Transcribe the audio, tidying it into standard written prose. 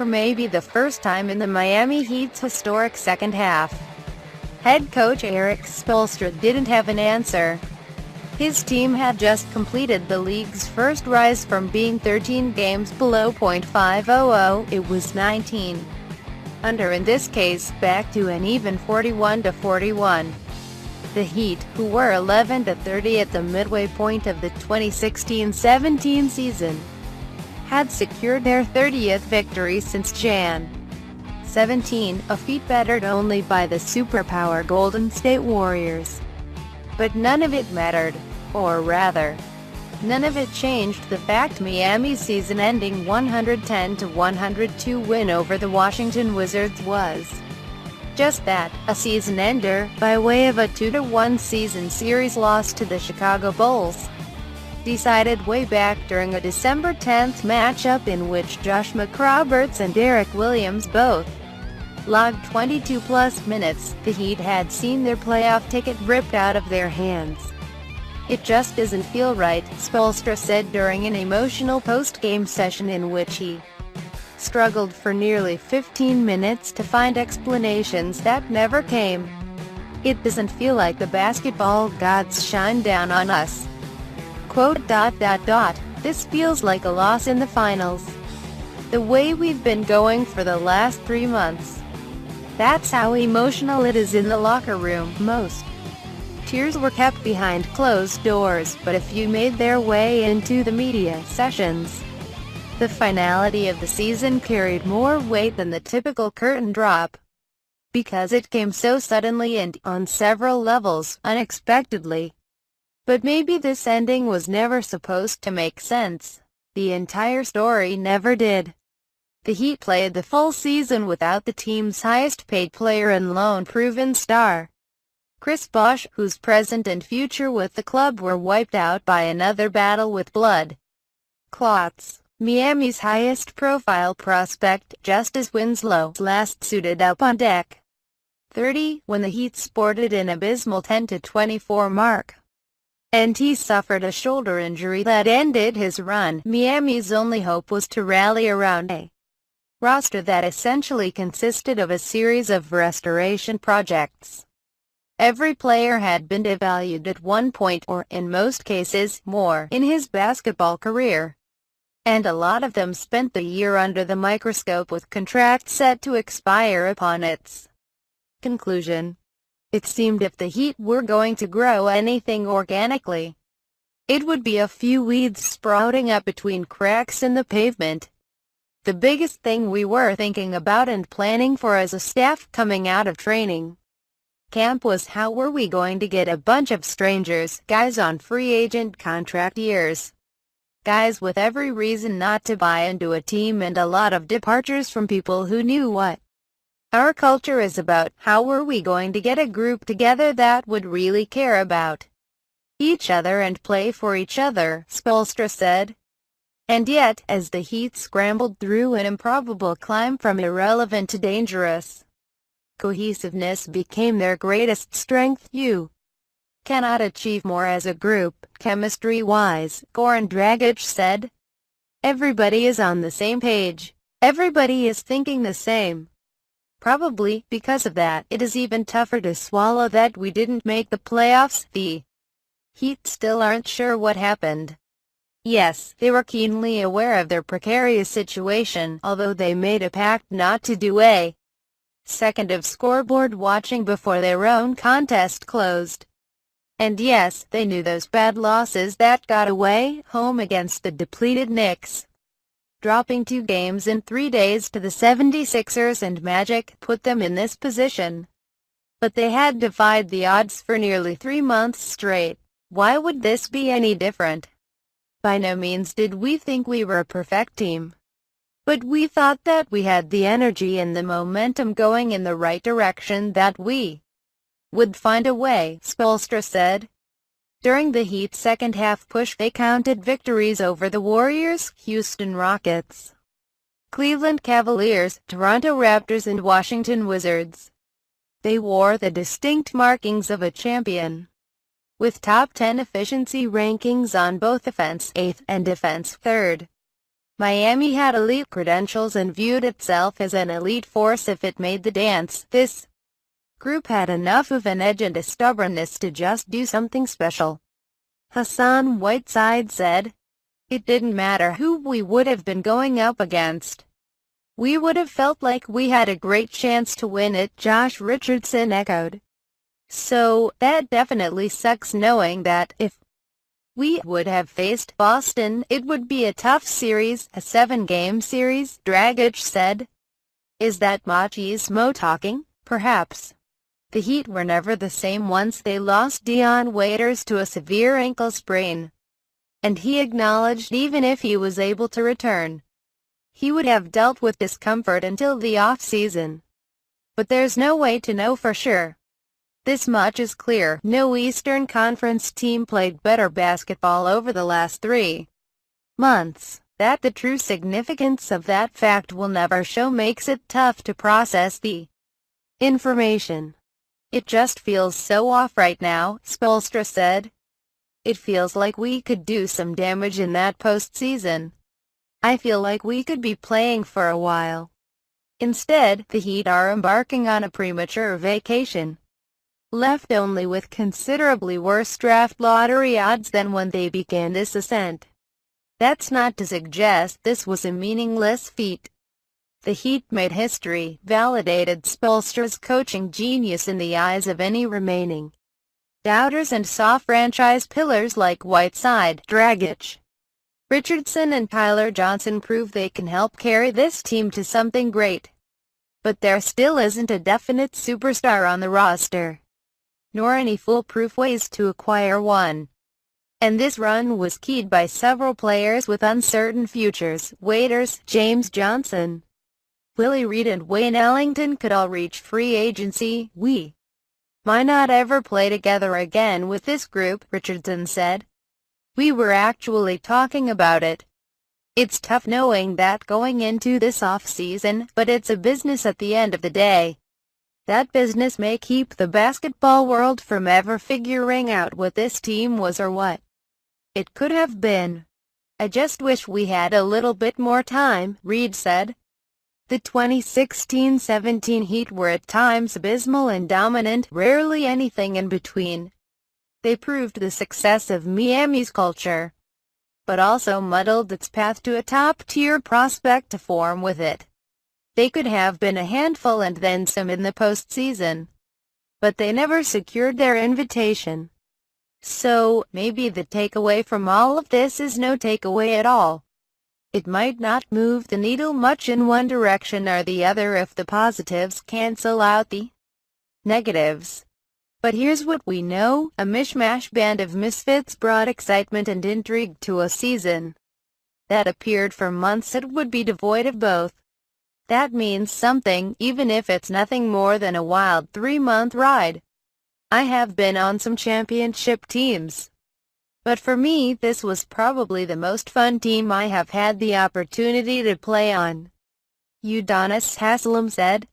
for maybe the first time in the Miami Heat's historic second half. Head coach Erik Spoelstra didn't have an answer. His team had just completed the league's first rise from being 13 games below .500, it was 19 under in this case, back to an even 41-41. The Heat, who were 11-30 at the midway point of the 2016-17 season, had secured their 30th victory since Jan. 17, a feat bettered only by the superpower Golden State Warriors. But none of it mattered, or rather, none of it changed the fact Miami's season-ending 110-102 win over the Washington Wizards was just that, a season-ender, by way of a 2-1 season series loss to the Chicago Bulls, decided way back during a December 10 matchup in which Josh McRoberts and Derek Williams both logged 22-plus minutes. The Heat had seen their playoff ticket ripped out of their hands. "It just doesn't feel right," Spoelstra said during an emotional post-game session in which he struggled for nearly 15 minutes to find explanations that never came. "It doesn't feel like the basketball gods shine down on us. Quote, "This feels like a loss in the finals. The way we've been going for the last 3 months." That's how emotional it is in the locker room. Most tears were kept behind closed doors, but a few made their way into the media sessions. The finality of the season carried more weight than the typical curtain drop, because it came so suddenly and, on several levels, unexpectedly. But maybe this ending was never supposed to make sense. The entire story never did. The Heat played the full season without the team's highest-paid player and lone proven star, Chris Bosh, whose present and future with the club were wiped out by another battle with blood clots. Miami's highest-profile prospect, Justice Winslow, last suited up on deck 30, when the Heat sported an abysmal 10-24 mark, and he suffered a shoulder injury that ended his run. Miami's only hope was to rally around a roster that essentially consisted of a series of restoration projects. Every player had been devalued at one point or, in most cases, more, in his basketball career, and a lot of them spent the year under the microscope with contracts set to expire upon its conclusion. It seemed if the Heat were going to grow anything organically, it would be a few weeds sprouting up between cracks in the pavement. The biggest thing we were thinking about and planning for as a staff coming out of training camp was how were we going to get a bunch of strangers, guys on free agent contract years, guys with every reason not to buy into a team, and a lot of departures from people who knew what our culture is about. How were we going to get a group together that would really care about each other and play for each other, Spoelstra said. And yet, as the Heat scrambled through an improbable climb from irrelevant to dangerous, cohesiveness became their greatest strength. "You cannot achieve more as a group, chemistry-wise," Goran Dragic said. "Everybody is on the same page. Everybody is thinking the same. Probably, because of that, it is even tougher to swallow that we didn't make the playoffs." The Heat still aren't sure what happened. Yes, they were keenly aware of their precarious situation, although they made a pact not to do a second of scoreboard watching before their own contest closed. And yes, they knew those bad losses that got away, home against the depleted Knicks, dropping 2 games in 3 days to the 76ers and Magic, put them in this position. But they had defied the odds for nearly 3 months straight. Why would this be any different? By no means did we think we were a perfect team, but we thought that we had the energy and the momentum going in the right direction, that we would find a way, Spoelstra said. During the Heat's second-half push, they counted victories over the Warriors, Houston Rockets, Cleveland Cavaliers, Toronto Raptors and Washington Wizards. They wore the distinct markings of a champion, with top 10 efficiency rankings on both offense 8th and defense 3rd. Miami had elite credentials and viewed itself as an elite force if it made the dance. This group had enough of an edge and a stubbornness to just do something special. Hassan Whiteside said, "It didn't matter who we would have been going up against. We would have felt like we had a great chance to win it," Josh Richardson echoed. "So, that definitely sucks knowing that if we would have faced Boston, it would be a tough series, a 7-game series," Dragic said. "Is that machismo talking? Perhaps. The Heat were never the same once they lost Dion Waiters to a severe ankle sprain." And he acknowledged even if he was able to return, he would have dealt with discomfort until the off-season. But there's no way to know for sure. This much is clear: no Eastern Conference team played better basketball over the last 3 months. That the true significance of that fact will never show makes it tough to process the information. "It just feels so off right now," Spoelstra said. "It feels like we could do some damage in that postseason. I feel like we could be playing for a while." Instead, the Heat are embarking on a premature vacation, left only with considerably worse draft lottery odds than when they began this ascent. That's not to suggest this was a meaningless feat. The Heat made history, validated Spoelstra's coaching genius in the eyes of any remaining doubters, and saw franchise pillars like Whiteside, Dragic, Richardson and Tyler Johnson prove they can help carry this team to something great. But there still isn't a definite superstar on the roster, nor any foolproof ways to acquire one. And this run was keyed by several players with uncertain futures. Waiters, James Johnson, Willie Reed and Wayne Ellington could all reach free agency. "We might not ever play together again with this group," Richardson said. "We were actually talking about it. It's tough knowing that going into this off-season, but it's a business at the end of the day. That business may keep the basketball world from ever figuring out what this team was or what it could have been. I just wish we had a little bit more time," Reed said. The 2016-17 Heat were at times abysmal and dominant, rarely anything in between. They proved the success of Miami's culture, but also muddled its path to a top-tier prospect to form with it. They could have been a handful and then some in the postseason, but they never secured their invitation. So, maybe the takeaway from all of this is no takeaway at all. It might not move the needle much in one direction or the other if the positives cancel out the negatives. But here's what we know: a mishmash band of misfits brought excitement and intrigue to a season that appeared for months it would be devoid of both. That means something, even if it's nothing more than a wild 3-month ride. I have been on some championship teams, but for me this was probably the most fun team I have had the opportunity to play on," Udonis Haslem said.